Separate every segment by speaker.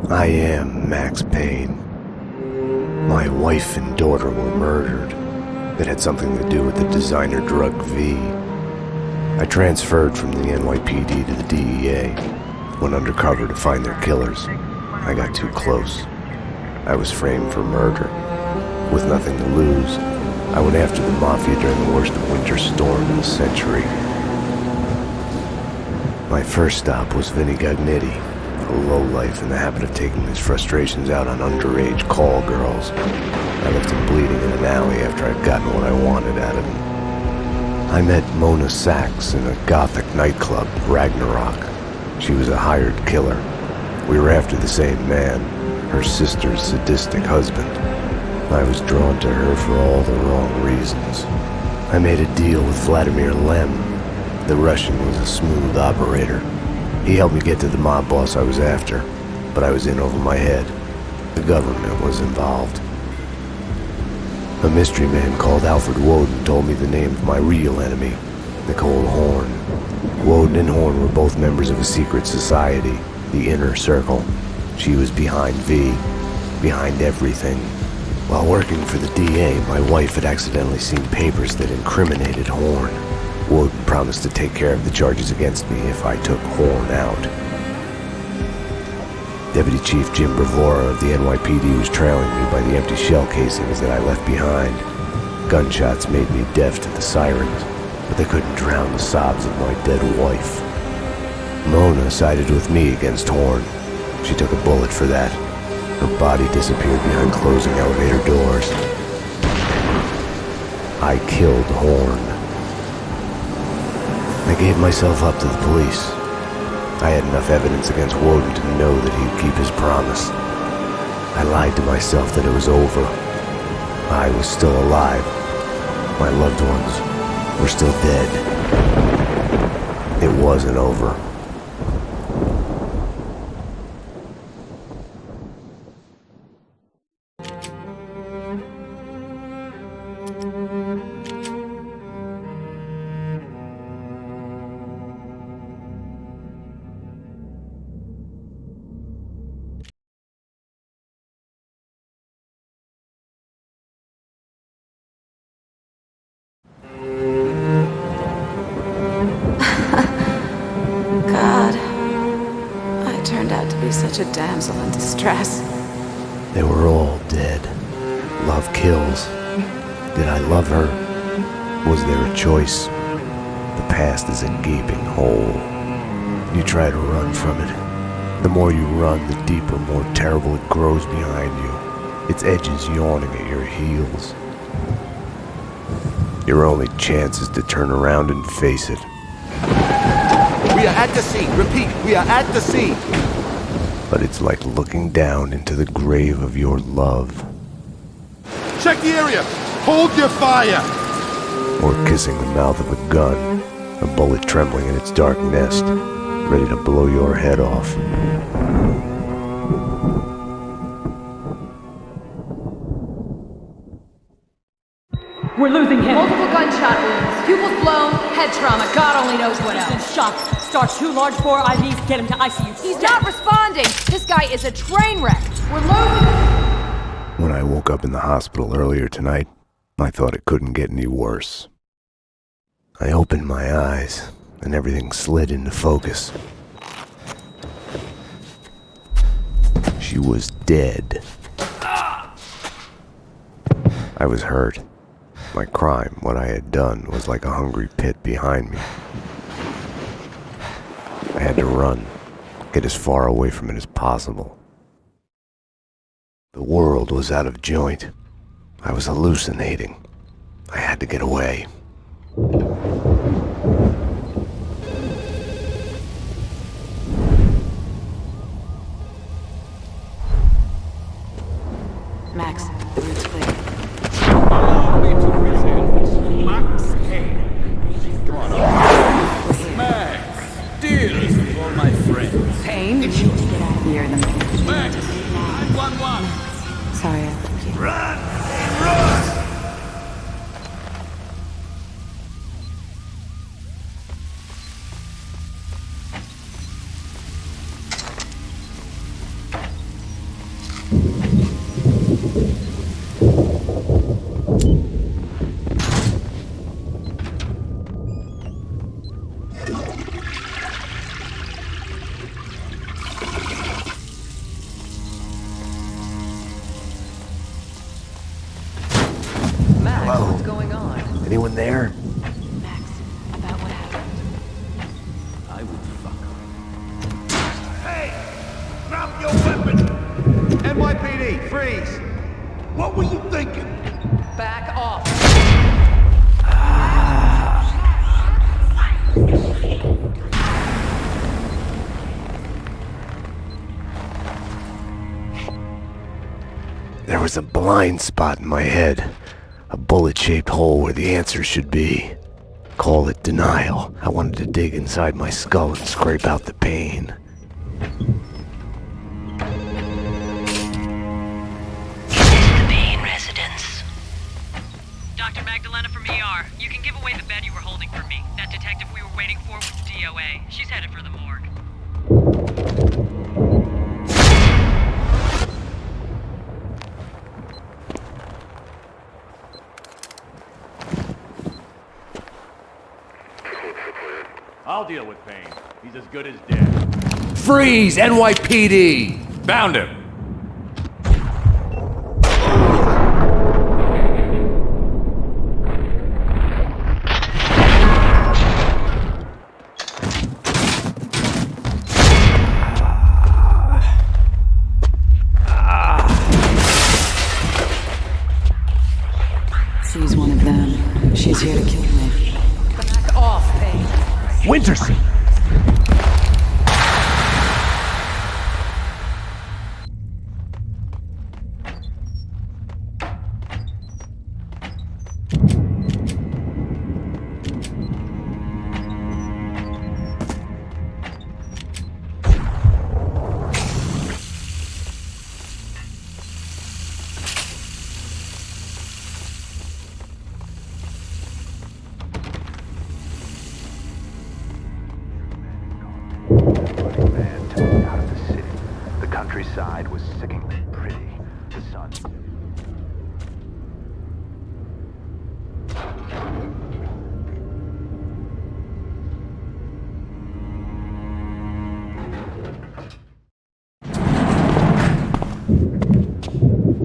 Speaker 1: I am Max Payne. My wife and daughter were murdered. It had something to do with the designer drug V. I transferred from the NYPD to the DEA, went undercover to find their killers. I got too close. I was framed for murder. With nothing to lose, I went after the Mafia during the worst winter storm in a century. My first stop was Vinny Gagnetti, a lowlife in the habit of taking his frustrations out on underage call girls. I left him bleeding in an alley after I'd gotten what I wanted out of him. I met Mona Sachs in a gothic nightclub, Ragnarok. She was a hired killer. We were after the same man, her sister's sadistic husband. I was drawn to her for all the wrong reasons. I made a deal with Vladimir Lem. The Russian was a smooth operator. He helped me get to the mob boss I was after, but I was in over my head. The government was involved. A mystery man called Alfred Woden told me the name of my real enemy, Nicole Horn. Woden and Horn were both members of a secret society, the Inner Circle. She was behind V, behind everything. While working for the DA, my wife had accidentally seen papers that incriminated Horn. Woden promised to take care of the charges against me if I took Horn out. Deputy Chief Jim Bravura of the NYPD was trailing me by the empty shell casings that I left behind. Gunshots made me deaf to the sirens, but they couldn't drown the sobs of my dead wife. Mona sided with me against Horn. She took a bullet for that. Her body disappeared behind closing elevator doors. I killed Horn. I gave myself up to the police. I had enough evidence against Woden to know that he'd keep his promise. I lied to myself that it was over. I was still alive. My loved ones were still dead. It wasn't over.
Speaker 2: Such a damsel in distress.
Speaker 1: They were all dead. Love kills. Did I love her? Was there a choice? The past is a gaping hole. You try to run from it. The more you run, the deeper, more terrible it grows behind you. Its edges yawning at your heels. Your only chance is to turn around and face it.
Speaker 3: We are at the sea. Repeat, we are at the sea.
Speaker 1: But it's like looking down into the grave of your love.
Speaker 3: Check the area! Hold your fire!
Speaker 1: Or kissing the mouth of a gun, a bullet trembling in its dark nest, ready to blow your head off.
Speaker 4: We're losing him.
Speaker 5: Multiple gunshot wounds. Pupils blown, head trauma, God only knows what else.
Speaker 4: He's been shot. Start 2 large bore IVs, get him to ICU.
Speaker 5: He's not responding. This guy is a train wreck. We're losing him.
Speaker 1: When I woke up in the hospital earlier tonight, I thought it couldn't get any worse. I opened my eyes, and everything slid into focus. She was dead. I was hurt. My crime, what I had done, was like a hungry pit behind me. I had to run, get as far away from it as possible. The world was out of joint. I was hallucinating. I had to get away.
Speaker 2: Max, the route's clear.
Speaker 6: Allow me to present Max Payne. Come on up. Max, dearest of all my friends.
Speaker 2: Payne? Get out of here in the minute.
Speaker 6: Max, 911.
Speaker 2: Sorry, I left you.
Speaker 6: Run! Run!
Speaker 1: there?
Speaker 2: Max, about what happened.
Speaker 6: I would fuck her.
Speaker 3: Hey! Drop your weapon! NYPD, freeze! What were you thinking?
Speaker 5: Back off.
Speaker 1: There was a blind spot in my head. A bullet-shaped hole where the answer should be. Call it denial. I wanted to dig inside my skull and scrape out the pain.
Speaker 7: Dr. Magdalena from ER. You can give away the bed you were holding for me. That detective we were waiting for was DOA. She's headed for the morgue.
Speaker 6: I'll deal with Payne. He's as good as dead.
Speaker 3: Freeze, NYPD!
Speaker 6: Found him!
Speaker 2: She's one of them. She's here to kill me.
Speaker 5: Back off, Payne.
Speaker 1: Winterson!
Speaker 8: Man took me out of the city. The countryside was sickeningly pretty. The sun.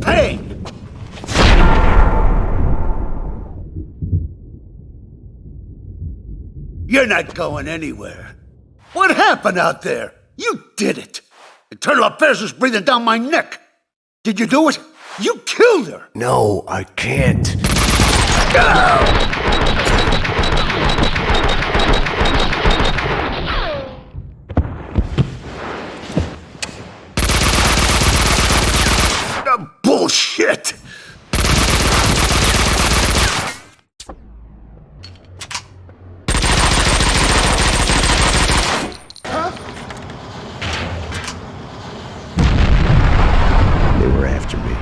Speaker 3: Payne! You're not going anywhere. What happened out there? You did it. Internal affairs was breathing down my neck. Did you do it? You killed her.
Speaker 1: No, I can't.
Speaker 3: Bullshit.
Speaker 1: They were after me.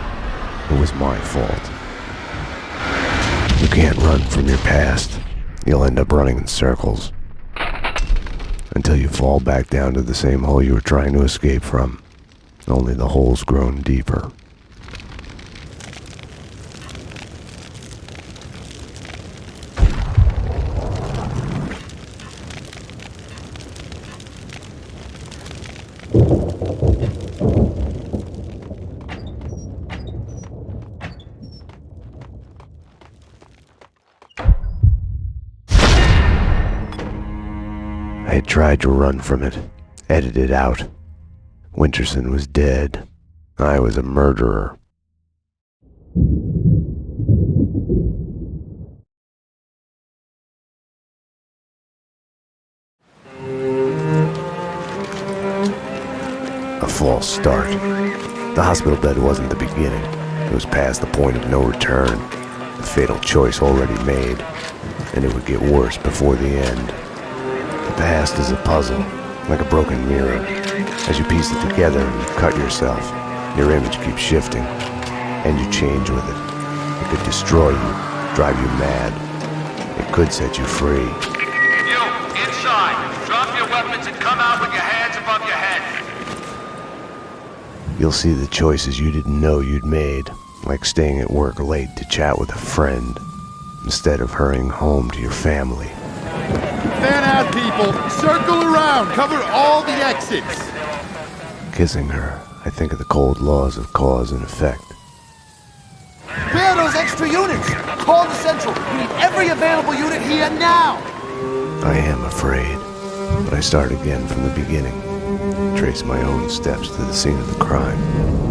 Speaker 1: It was my fault. You can't run from your past. You'll end up running in circles. Until you fall back down to the same hole you were trying to escape from. Only the hole's grown deeper. I had tried to run from it, edit it out. Winterson was dead. I was a murderer. A false start. The hospital bed wasn't the beginning. It was past the point of no return. A fatal choice already made. And it would get worse before the end. The past is a puzzle, like a broken mirror. As you piece it together and cut yourself, your image keeps shifting, and you change with it. It could destroy you, drive you mad. It could set you free.
Speaker 9: You, inside. Drop your weapons and come out with your hands above your head.
Speaker 1: You'll see the choices you didn't know you'd made, like staying at work late to chat with a friend, instead of hurrying home to your family.
Speaker 10: Fan out, people! Circle around! Cover all the exits!
Speaker 1: Kissing her, I think of the cold laws of cause and effect.
Speaker 10: Where are those extra
Speaker 11: extra units! Call the Central! We need every available unit here now!
Speaker 1: I am afraid, but I start again from the beginning. Trace my own steps to the scene of the crime.